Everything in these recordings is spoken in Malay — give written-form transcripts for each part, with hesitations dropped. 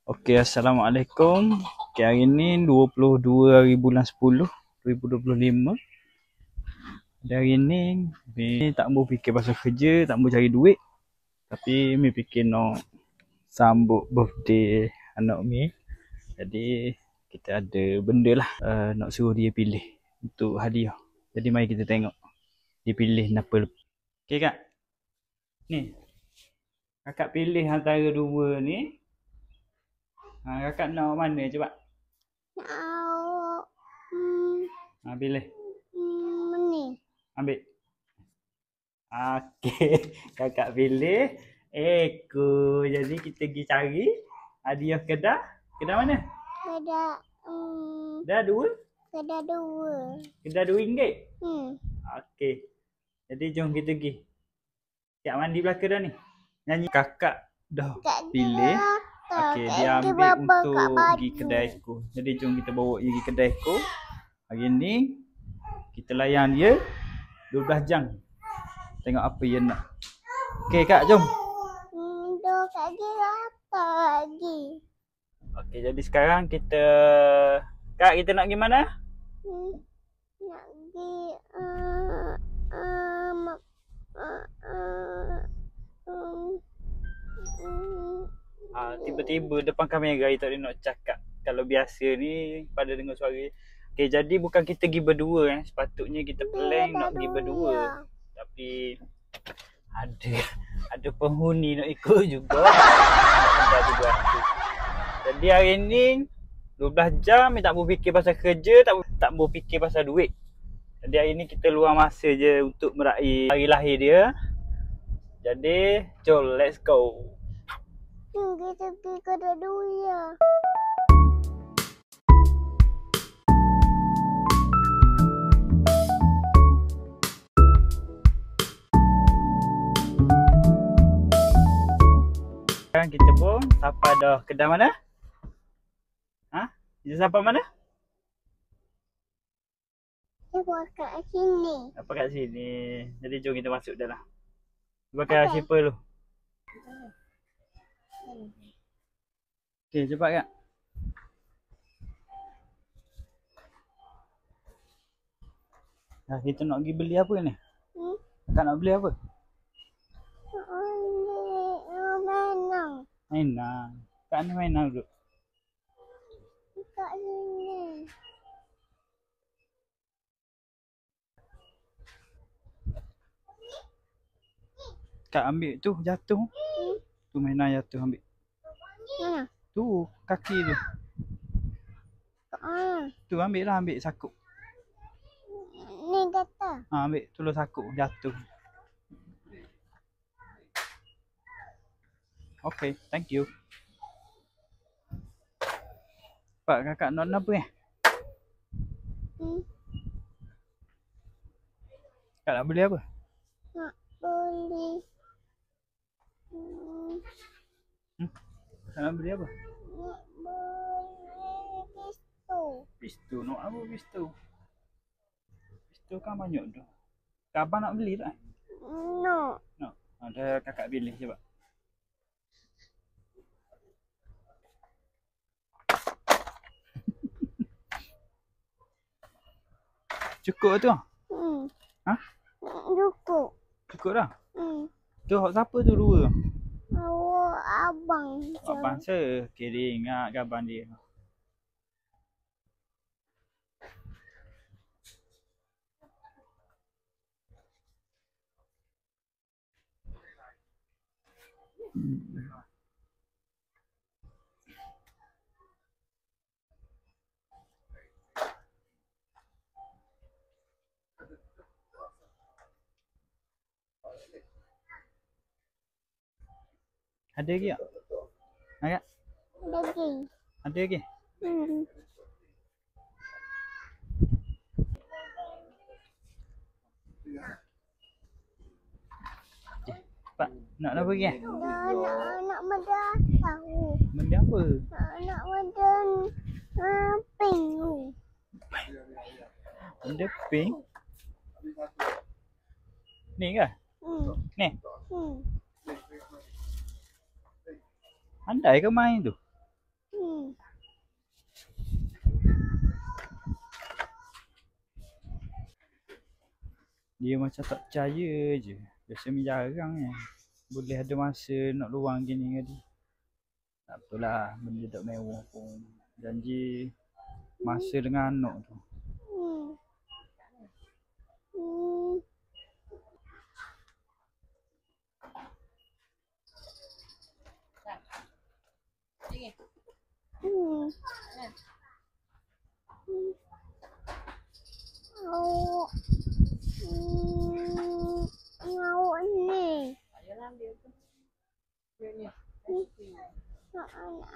Okey, Assalamualaikum. Okey, hari ni 22 hari bulan 10 2025. Dan hari ni tak mau fikir pasal kerja, tak mau cari duit. Tapi mi fikir nak sambut birthday anak mi. Jadi kita ada benda lah nak suruh dia pilih untuk hadiah. Jadi mari kita tengok dia pilih apa. Okey kak. Ni. Kakak pilih antara dua ni. Kakak nak mana cuba? Nak Pilih. ni. Ambil. Okey, kakak pilih ekor. Jadi kita pergi cari hadiah kedai. Kedai mana? Kedai Dah dua? kedai dua. Kedai RM2? Hmm. Okey. Jadi jom kita pergi. Siap mandi belaka dah ni. Nyanyi. Kakak dah pilih. Okey, dia ambil untuk pergi kedai ekor. Jadi jom kita bawa dia pergi kedai ekor. Hari ni kita layan dia 12 jam. Tengok apa dia nak. Okey kak, jom. Duk lagi apa lagi? Okey, jadi sekarang kita nak pergi mana? Nak pergi Tiba-tiba depan kamera dia tak boleh nak cakap. Kalau biasa ni pada dengar suara. Okey, jadi bukan kita pergi berdua Sepatutnya kita plan nak pergi berdua. Tapi ada penghuni nak ikut juga. Jadi hari ni 12 jam tak mau fikir pasal kerja, tak mau fikir pasal duit. Jadi hari ni kita luang masa je untuk meraih hari lahir dia. Jadi jom, let's go. Kita pergi kedai dulu ya. Sekarang kita pun sampai dah kedai mana? Kita sampai mana? Kita kat sini. Apa kat sini. Jadi jom kita masuk dalam. Pakai slipper dulu. Okey, cepat kak. Kita nak pergi beli apa ni? Kakak nak beli apa? Mainan. Mainan. Kak ni mainan duduk. Kat sini. Kak ambil tu, jatuh. Tu mainan jatuh ambil. Mana? Tu, kaki tu. Tu ambil lah, ambil sakut. Ni kata. Ambil tolong sakut, jatuh. Okay, thank you. Pak, kakak nak apa ni? Kak nak beli apa? Nak beli. Kak nak beli apa? Nak beli pistol. Pistol, nak apa pistol? Pistol kan banyak tu. Kak abang nak beli tak? No. No. Ada kakak pilih coba. Cukup tu? Cukup. Cukup dah? Tu hak siapa tu dua? Awak abang. Abang saya. Okay, dia ingat ke abang dia. Ada lagi tak? Ada? Lagi. Ada lagi? Pak, nak apa lagi? Nak benda tahu. Benda apa? Nak benda pink tu. Benda pink? Ni ke? Ni? Andai ke main tu? Dia macam tak percaya je. Biasa ni jarang ni. Boleh ada masa nak luang gini tadi. Tak betul lah, benda tak mewah pun. Janji masa dengan anak tu. Awak ni.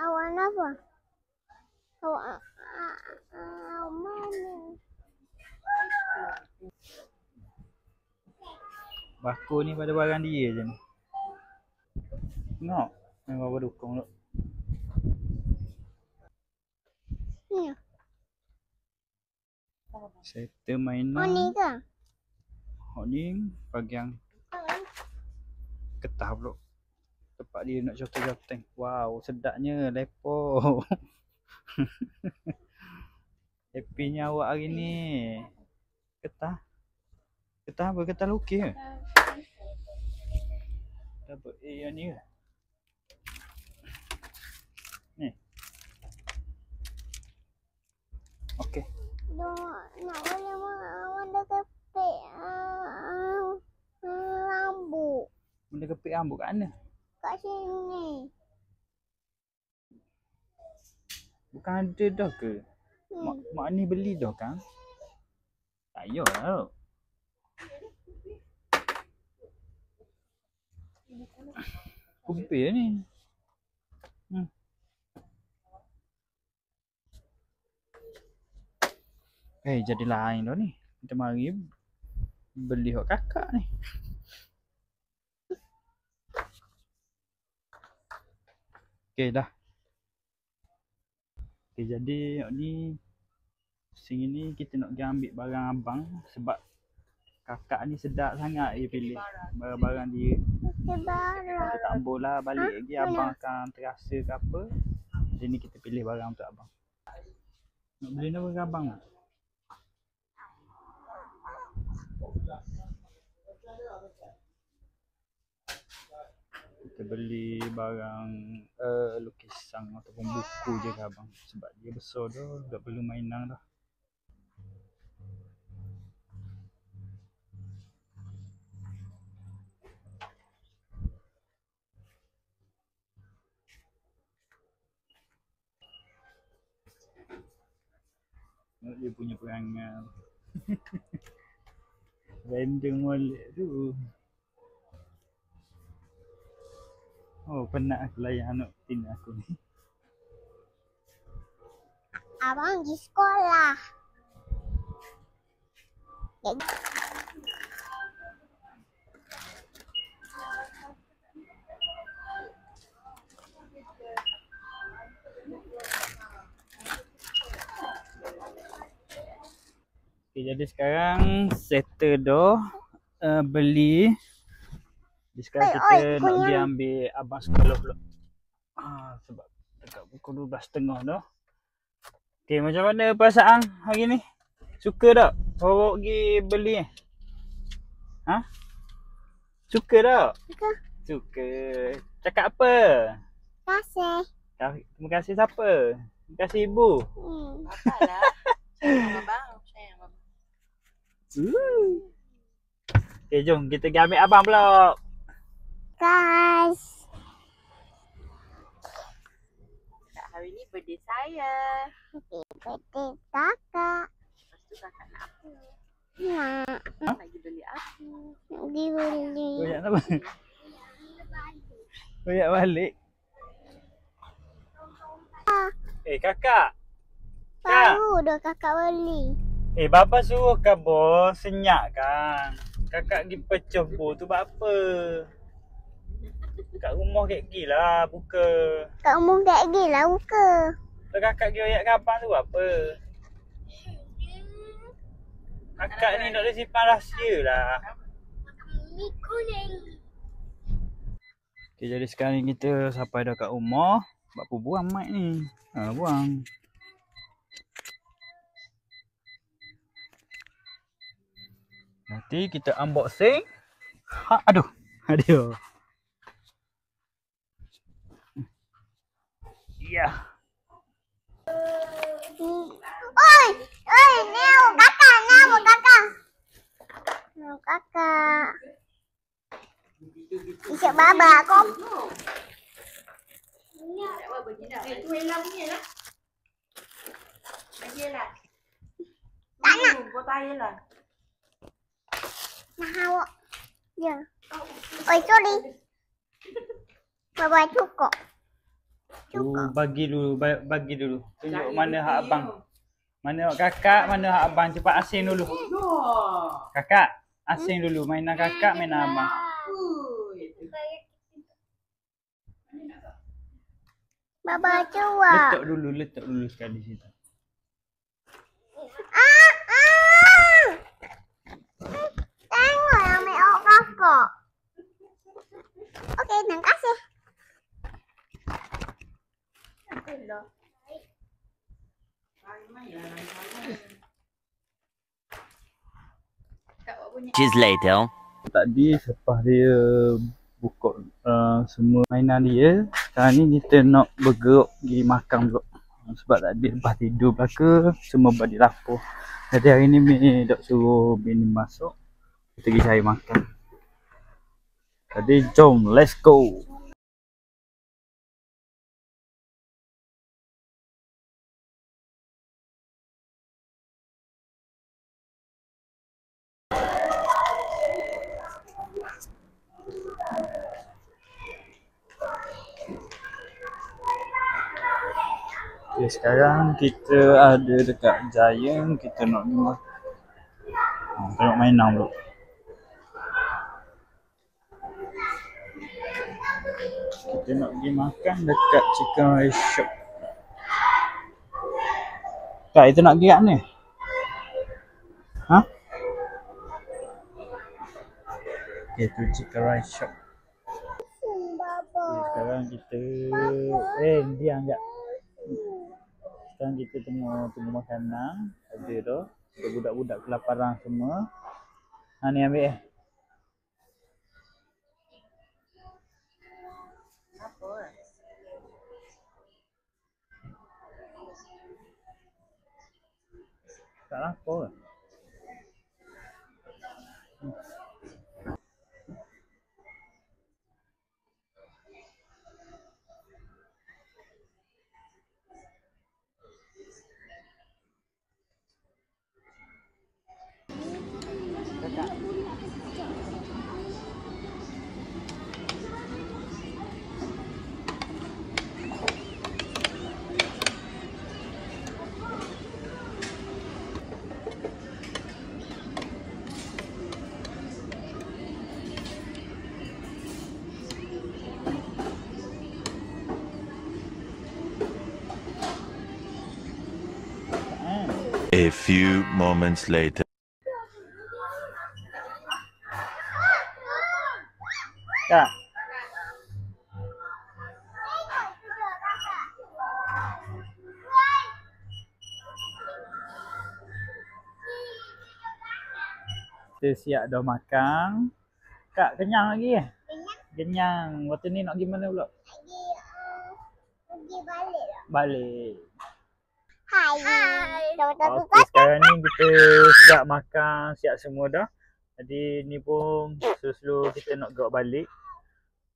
Awak apa? Awak mana? Bakul ni pada barang dia je ni. Tengok. Memang apa dukung tu. Ni. Settle Oh ni mainan. ke? Oh ni bahagian ketah pula. Tempat dia nak joteng-joteng. Wow, sedapnya lepo. Happynya awak hari ni. Ketah. Ketah apa? Ketah lukis ke? Dapat yang ni ke? Ni. Okey. Nak boleh mana kepek rambut Benda kepik rambut kat mana? kat sini. Bukan ada dah ke? Mak ni beli dah kan? Tak payah lah. Kumpir ni. Jadi lain dah ni. Kita mari beli hak kakak ni. Okey dah. Okey, jadi ni sini ni kita nak pergi ambil barang abang sebab kakak ni sedap sangat dia pilih barang-barang dia. Kita tak boleh balik lagi, abang akan terasa ke apa. Jadi ni kita pilih barang untuk abang. Nak beli apa ke abang? Kita beli barang lukisan ataupun buku je ke abang. Sebab dia besar dah, tak perlu mainan dah. Dia punya perangai. Random wallet tu. Oh, penat aku layan anak tina aku ni. Abang pergi sekolah. Okay, jadi sekarang settle dah beli. Jadi sekarang kita nak pergi ambil abang sekolah pula. Sebab dekat pukul 12.30 dah. Okay, macam mana perasaan hari ni? Suka tak? Bawa pergi beli eh? Ha? Suka tak? Suka. Cakap apa? Terima kasih. Terima kasih siapa? Terima kasih ibu. Apalah. Sayang abang. Sayang abang. Okay, jom kita pergi ambil abang pula. Guys. Hari ni birthday saya. Birthday kakak. Lepas tu kakak nak apa? Nak Lagi beli aku. dibeli. Banyak apa? Banyak balik. Kakak. Baru dah kakak beli. Bapa suruh kan bos, senyap kan. Kakak pergi pecah bos tu buat apa? Kat rumah kek lah buka. Kat rumah kat gila buka. Kalau kakak pergi royak kat abang tu buat apa? Kakak ni nak ada simpan rahsia lah. Ni kuning. Okay, jadi sekarang ni kita sampai dah kat rumah. Buat apa buang mic ni? Buang. Nanti kita unboxing. Aduh. Ya. Oi, neo kakak. Neo kakak. Bisa baba kok. Tu Ella punya lah. Bagi Ella. Tak nak. Kau tak Ella. Nah awak. Ya. Oi, sorry. Baba cukup. Bagi dulu. Tunjuk mana hak abang. Mana hak kakak, mana hak abang. Cepat asing dulu. Kakak, asing dulu. Mainan kakak, mainan abang. Baba cuak. Letak dulu sekali situ. Tengok ambil awak kakak. Okey, terima kasih. Inches later. Tadi selepas dia buka semua mainan dia, sekarang ni kita nak bergerak pergi makan pula. Sebab tadi lepas tidur belaka, semua buat di dapur. Jadi hari ni Mi dok suruh bini masuk, kita pergi cari makan. Jadi jom, let's go. Okay, sekarang kita ada dekat Giant, kita nak pergi tengok mainan dulu. Kita nak pergi makan dekat Chicken Rice Shop. Kak, kita nak pergi kat ni? Ha? Okay, tu Chicken Rice Shop. Okay, sekarang kita diam sekejap. Sekarang kita tunggu makanan. Ada tu. Ada budak-budak kelaparan semua. Ha ni ambil tak lapar. A few moments later. Kak. Kita siap dah makan. Kak, kenyang lagi Kenyang. Waktu ni nak pergi mana pula? Pergi balik lah. Balik. Hai. Okey, sekarang ni kita siap makan, siap semua dah. Jadi ni pun slow-slow kita nak gerak balik.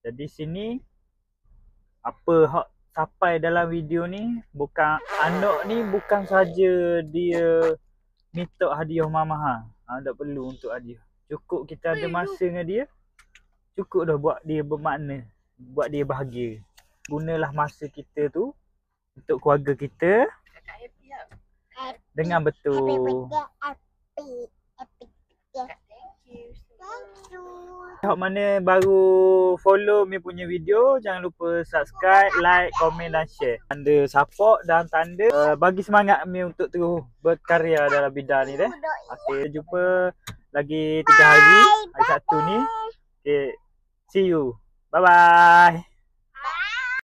Jadi sini apa hak sampai dalam video ni, bukan anak ni bukan saja dia minta hadiah mahal-mahal. Tak perlu untuk hadiah. Cukup kita ada masa dengan dia. Cukup dah buat dia bermakna, buat dia bahagia. Gunalah masa kita tu untuk keluarga kita dengan betul. Hak mana baru follow Mi punya video, jangan lupa subscribe, like, komen dan share. Tanda support dan tanda bagi semangat Mi untuk terus berkarya dalam bidang ni deh. Okey, jumpa lagi 3 hari, hari Sabtu ni. Okey, see you. Bye bye.